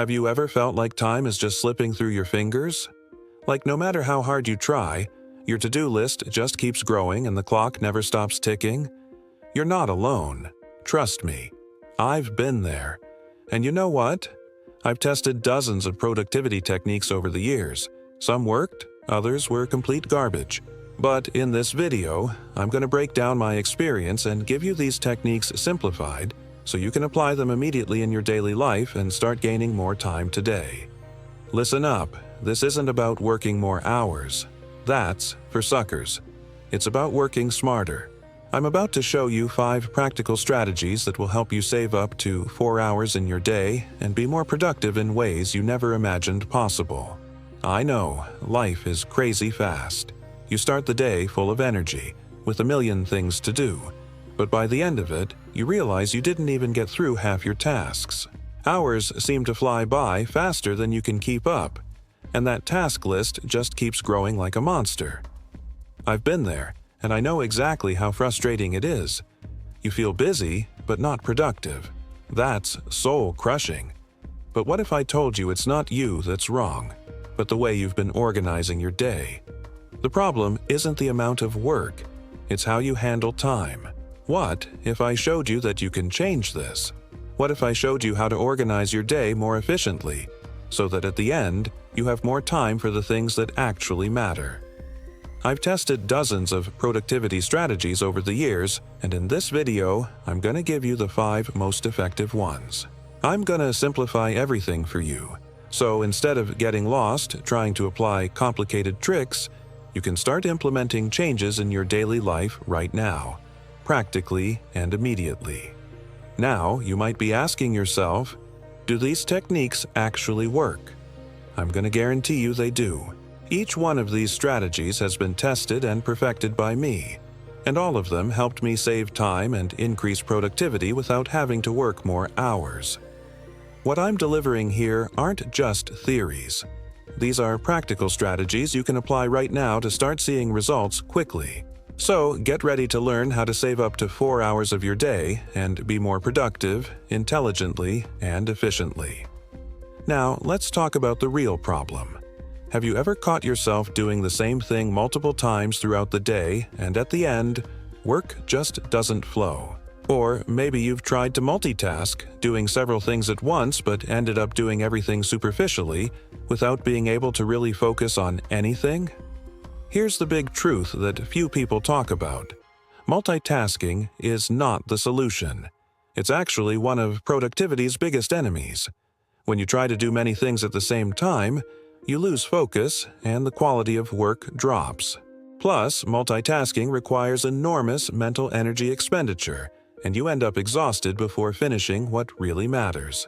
Have you ever felt like time is just slipping through your fingers? Like no matter how hard you try, your to-do list just keeps growing and the clock never stops ticking? You're not alone. Trust me. I've been there. And you know what? I've tested dozens of productivity techniques over the years. Some worked, others were complete garbage. But in this video, I'm going to break down my experience and give you these techniques simplified so you can apply them immediately in your daily life and start gaining more time today. Listen up, this isn't about working more hours. That's for suckers. It's about working smarter. I'm about to show you 5 practical strategies that will help you save up to 4 hours in your day and be more productive in ways you never imagined possible. I know, life is crazy fast. You start the day full of energy, with a million things to do. But by the end of it, you realize you didn't even get through half your tasks. Hours seem to fly by faster than you can keep up, and that task list just keeps growing like a monster. I've been there, and I know exactly how frustrating it is. You feel busy, but not productive. That's soul-crushing. But what if I told you it's not you that's wrong, but the way you've been organizing your day? The problem isn't the amount of work, it's how you handle time. What if I showed you that you can change this? What if I showed you how to organize your day more efficiently, so that at the end, you have more time for the things that actually matter? I've tested dozens of productivity strategies over the years, and in this video, I'm going to give you the 5 most effective ones. I'm going to simplify everything for you. So instead of getting lost trying to apply complicated tricks, you can start implementing changes in your daily life right now, practically and immediately. Now, you might be asking yourself, do these techniques actually work? I'm going to guarantee you they do. Each one of these strategies has been tested and perfected by me, and all of them helped me save time and increase productivity without having to work more hours. What I'm delivering here aren't just theories. These are practical strategies you can apply right now to start seeing results quickly. So get ready to learn how to save up to 4 hours of your day and be more productive, intelligently, and efficiently. Now, let's talk about the real problem. Have you ever caught yourself doing the same thing multiple times throughout the day, and at the end, work just doesn't flow? Or maybe you've tried to multitask, doing several things at once but ended up doing everything superficially without being able to really focus on anything? Here's the big truth that few people talk about. Multitasking is not the solution. It's actually one of productivity's biggest enemies. When you try to do many things at the same time, you lose focus and the quality of work drops. Plus, multitasking requires enormous mental energy expenditure, and you end up exhausted before finishing what really matters.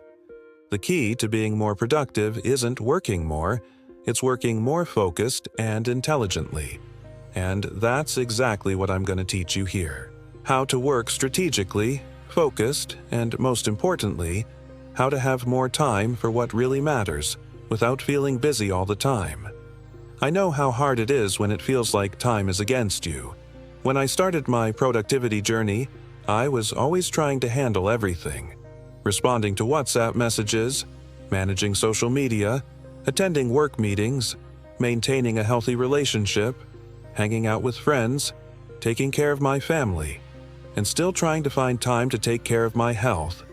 The key to being more productive isn't working more, it's working more focused and intelligently. And that's exactly what I'm going to teach you here. How to work strategically, focused, and most importantly, how to have more time for what really matters without feeling busy all the time. I know how hard it is when it feels like time is against you. When I started my productivity journey, I was always trying to handle everything. Responding to WhatsApp messages, managing social media, attending work meetings, maintaining a healthy relationship, hanging out with friends, taking care of my family, and still trying to find time to take care of my health.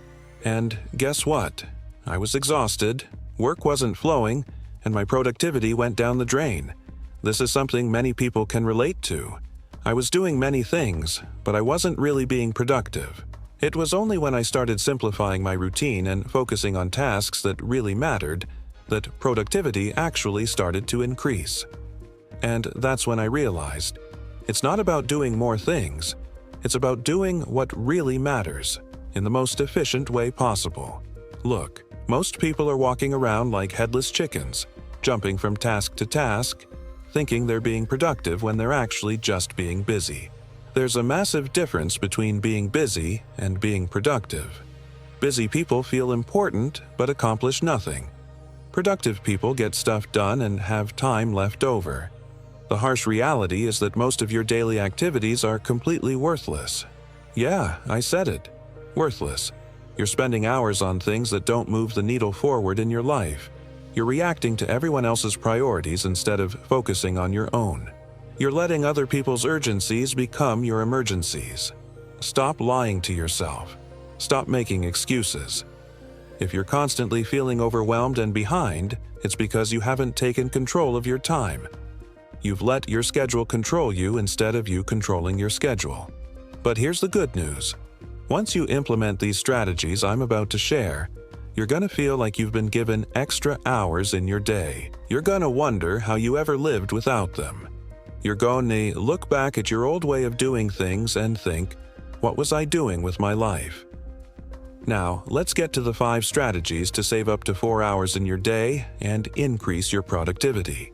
And guess what? I was exhausted, work wasn't flowing, and my productivity went down the drain. This is something many people can relate to. I was doing many things, but I wasn't really being productive. It was only when I started simplifying my routine and focusing on tasks that really mattered that productivity actually started to increase. And that's when I realized, it's not about doing more things, it's about doing what really matters in the most efficient way possible. Look, most people are walking around like headless chickens, jumping from task to task, thinking they're being productive when they're actually just being busy. There's a massive difference between being busy and being productive. Busy people feel important but accomplish nothing. Productive people get stuff done and have time left over. The harsh reality is that most of your daily activities are completely worthless. Yeah, I said it. Worthless. You're spending hours on things that don't move the needle forward in your life. You're reacting to everyone else's priorities instead of focusing on your own. You're letting other people's urgencies become your emergencies. Stop lying to yourself. Stop making excuses. If you're constantly feeling overwhelmed and behind, it's because you haven't taken control of your time. You've let your schedule control you instead of you controlling your schedule. But here's the good news. Once you implement these strategies I'm about to share, you're going to feel like you've been given extra hours in your day. You're going to wonder how you ever lived without them. You're going to look back at your old way of doing things and think, what was I doing with my life? Now, let's get to the 5 strategies to save up to 4 hours in your day and increase your productivity.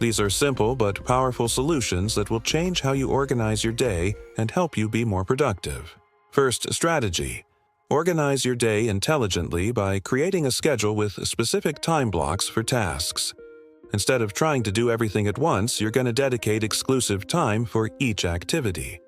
These are simple but powerful solutions that will change how you organize your day and help you be more productive. First strategy: organize your day intelligently by creating a schedule with specific time blocks for tasks. Instead of trying to do everything at once, you're going to dedicate exclusive time for each activity.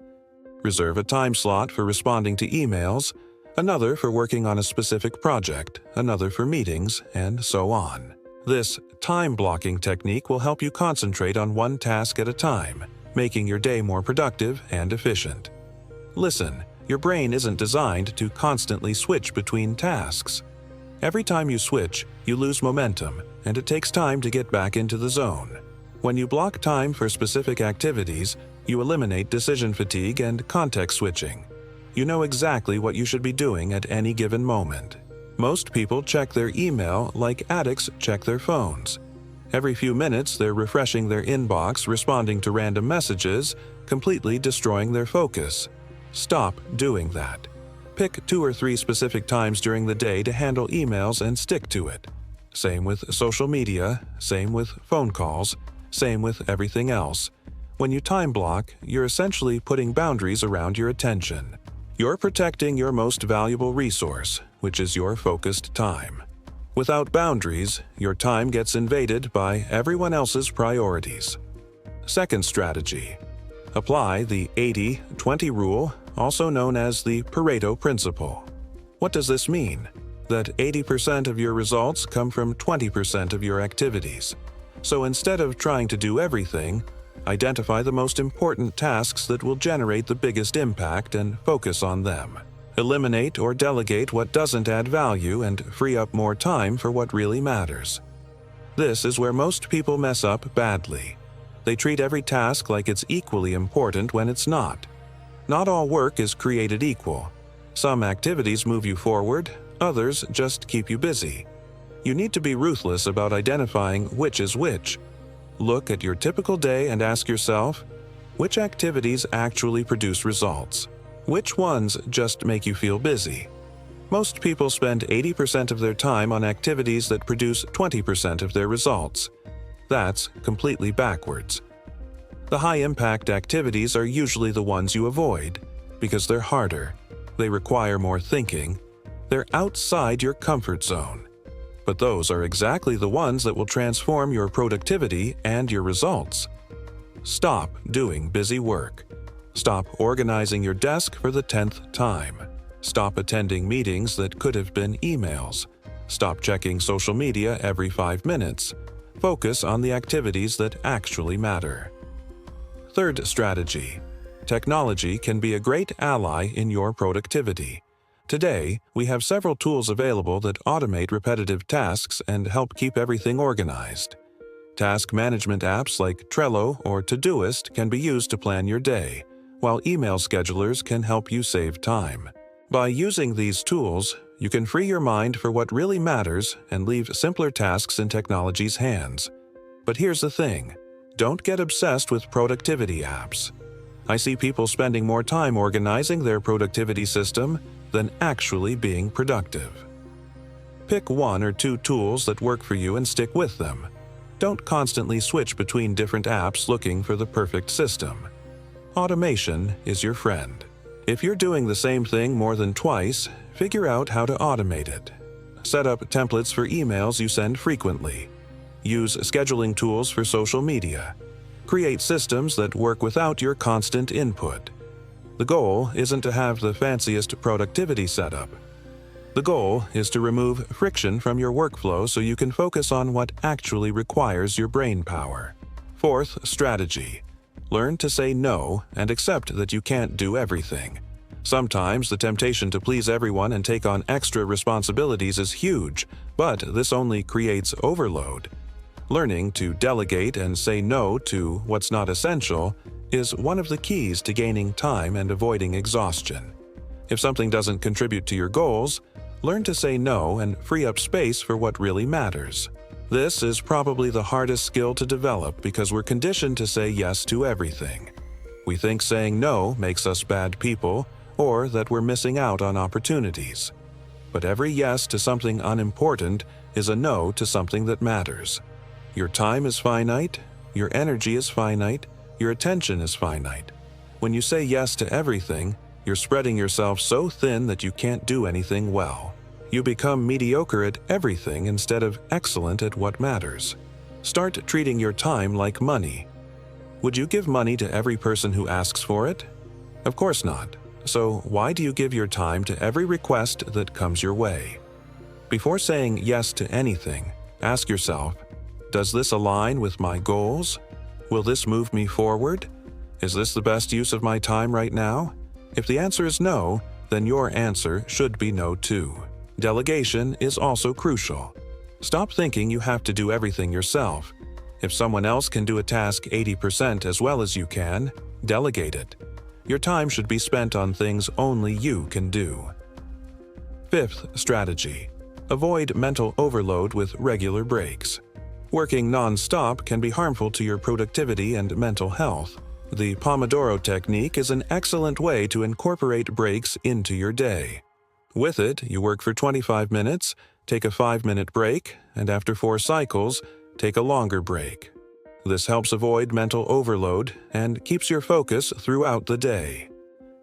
Reserve a time slot for responding to emails, another for working on a specific project, another for meetings, and so on. This time blocking technique will help you concentrate on one task at a time, making your day more productive and efficient. Listen, your brain isn't designed to constantly switch between tasks. Every time you switch, you lose momentum, and it takes time to get back into the zone. When you block time for specific activities, you eliminate decision fatigue and context switching. You know exactly what you should be doing at any given moment. Most people check their email like addicts check their phones. Every few minutes, they're refreshing their inbox, responding to random messages, completely destroying their focus. Stop doing that. Pick 2 or 3 specific times during the day to handle emails and stick to it. Same with social media, same with phone calls, same with everything else. When you time block, you're essentially putting boundaries around your attention. You're protecting your most valuable resource, which is your focused time. Without boundaries, your time gets invaded by everyone else's priorities. Second strategy: apply the 80-20 rule, also known as the Pareto Principle. What does this mean? That 80% of your results come from 20% of your activities. So instead of trying to do everything, identify the most important tasks that will generate the biggest impact and focus on them. Eliminate or delegate what doesn't add value and free up more time for what really matters. This is where most people mess up badly. They treat every task like it's equally important when it's not. Not all work is created equal. Some activities move you forward, others just keep you busy. You need to be ruthless about identifying which is which. Look at your typical day and ask yourself, which activities actually produce results? Which ones just make you feel busy? Most people spend 80% of their time on activities that produce 20% of their results. That's completely backwards. The high-impact activities are usually the ones you avoid because they're harder, they require more thinking, they're outside your comfort zone. But those are exactly the ones that will transform your productivity and your results. Stop doing busy work. Stop organizing your desk for the 10th time. Stop attending meetings that could have been emails. Stop checking social media every 5 minutes. Focus on the activities that actually matter. Third strategy: technology can be a great ally in your productivity. Today, we have several tools available that automate repetitive tasks and help keep everything organized. Task management apps like Trello or Todoist can be used to plan your day, while email schedulers can help you save time. By using these tools, you can free your mind for what really matters and leave simpler tasks in technology's hands. But here's the thing: don't get obsessed with productivity apps. I see people spending more time organizing their productivity system than actually being productive. Pick 1 or 2 tools that work for you and stick with them. Don't constantly switch between different apps looking for the perfect system. Automation is your friend. If you're doing the same thing more than twice, figure out how to automate it. Set up templates for emails you send frequently. Use scheduling tools for social media. Create systems that work without your constant input. The goal isn't to have the fanciest productivity setup. The goal is to remove friction from your workflow so you can focus on what actually requires your brain power. Fourth strategy: learn to say no and accept that you can't do everything. Sometimes the temptation to please everyone and take on extra responsibilities is huge, but this only creates overload. Learning to delegate and say no to what's not essential is one of the keys to gaining time and avoiding exhaustion. If something doesn't contribute to your goals, learn to say no and free up space for what really matters. This is probably the hardest skill to develop because we're conditioned to say yes to everything. We think saying no makes us bad people or that we're missing out on opportunities. But every yes to something unimportant is a no to something that matters. Your time is finite, your energy is finite, your attention is finite. When you say yes to everything, you're spreading yourself so thin that you can't do anything well. You become mediocre at everything instead of excellent at what matters. Start treating your time like money. Would you give money to every person who asks for it? Of course not. So why do you give your time to every request that comes your way? Before saying yes to anything, ask yourself, does this align with my goals? Will this move me forward? Is this the best use of my time right now? If the answer is no, then your answer should be no too. Delegation is also crucial. Stop thinking you have to do everything yourself. If someone else can do a task 80% as well as you can, delegate it. Your time should be spent on things only you can do. Fifth strategy: avoid mental overload with regular breaks. Working non-stop can be harmful to your productivity and mental health. The Pomodoro technique is an excellent way to incorporate breaks into your day. With it, you work for 25 minutes, take a 5-minute break, and after 4 cycles, take a longer break. This helps avoid mental overload and keeps your focus throughout the day.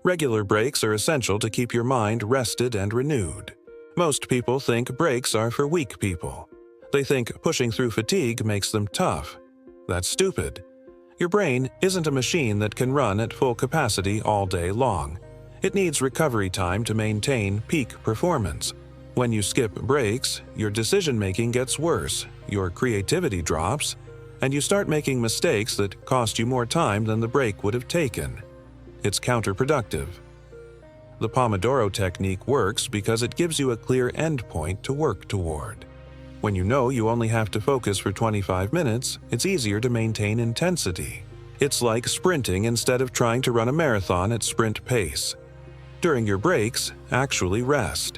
Regular breaks are essential to keep your mind rested and renewed. Most people think breaks are for weak people. They think pushing through fatigue makes them tough. That's stupid. Your brain isn't a machine that can run at full capacity all day long. It needs recovery time to maintain peak performance. When you skip breaks, your decision-making gets worse, your creativity drops, and you start making mistakes that cost you more time than the break would have taken. It's counterproductive. The Pomodoro technique works because it gives you a clear endpoint to work toward. When you know you only have to focus for 25 minutes, it's easier to maintain intensity. It's like sprinting instead of trying to run a marathon at sprint pace. During your breaks, actually rest.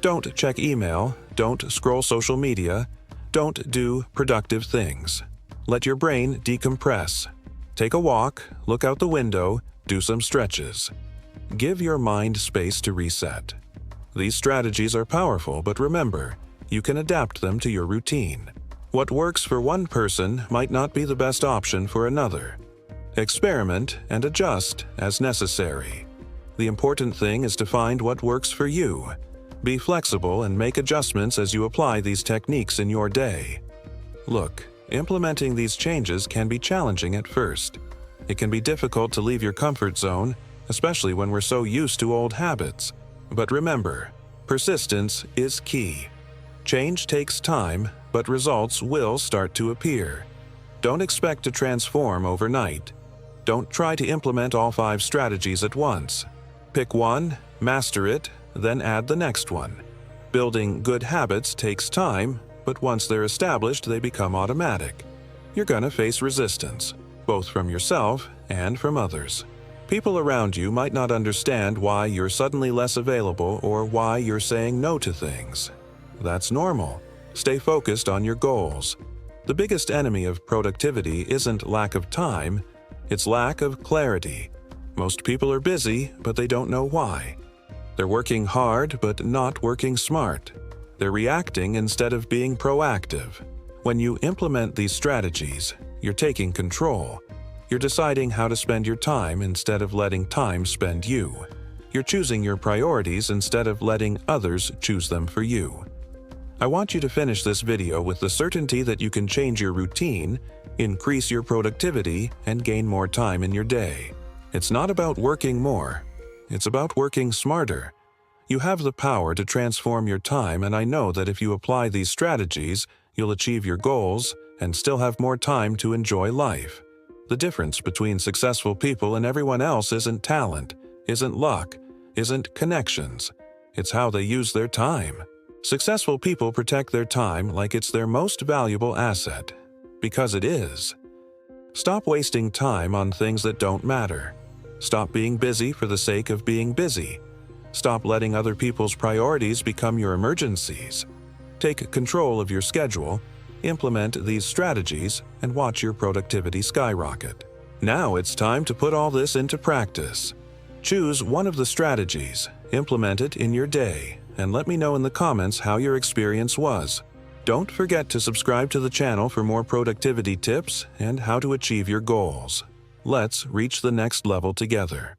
Don't check email, don't scroll social media, don't do productive things. Let your brain decompress. Take a walk, look out the window, do some stretches. Give your mind space to reset. These strategies are powerful, but remember, you can adapt them to your routine. What works for one person might not be the best option for another. Experiment and adjust as necessary. The important thing is to find what works for you. Be flexible and make adjustments as you apply these techniques in your day. Look, implementing these changes can be challenging at first. It can be difficult to leave your comfort zone, especially when we're so used to old habits. But remember, persistence is key. Change takes time, but results will start to appear. Don't expect to transform overnight. Don't try to implement all 5 strategies at once. Pick one, master it, then add the next one. Building good habits takes time, but once they're established, they become automatic. You're gonna face resistance, both from yourself and from others. People around you might not understand why you're suddenly less available or why you're saying no to things. That's normal. Stay focused on your goals. The biggest enemy of productivity isn't lack of time, it's lack of clarity. Most people are busy, but they don't know why. They're working hard, but not working smart. They're reacting instead of being proactive. When you implement these strategies, you're taking control. You're deciding how to spend your time instead of letting time spend you. You're choosing your priorities instead of letting others choose them for you. I want you to finish this video with the certainty that you can change your routine, increase your productivity, and gain more time in your day. It's not about working more. It's about working smarter. You have the power to transform your time, and I know that if you apply these strategies, you'll achieve your goals and still have more time to enjoy life. The difference between successful people and everyone else isn't talent, isn't luck, isn't connections. It's how they use their time. Successful people protect their time like it's their most valuable asset. Because it is. Stop wasting time on things that don't matter. Stop being busy for the sake of being busy. Stop letting other people's priorities become your emergencies. Take control of your schedule, implement these strategies, and watch your productivity skyrocket. Now it's time to put all this into practice. Choose one of the strategies, implement it in your day, and let me know in the comments how your experience was. Don't forget to subscribe to the channel for more productivity tips and how to achieve your goals. Let's reach the next level together.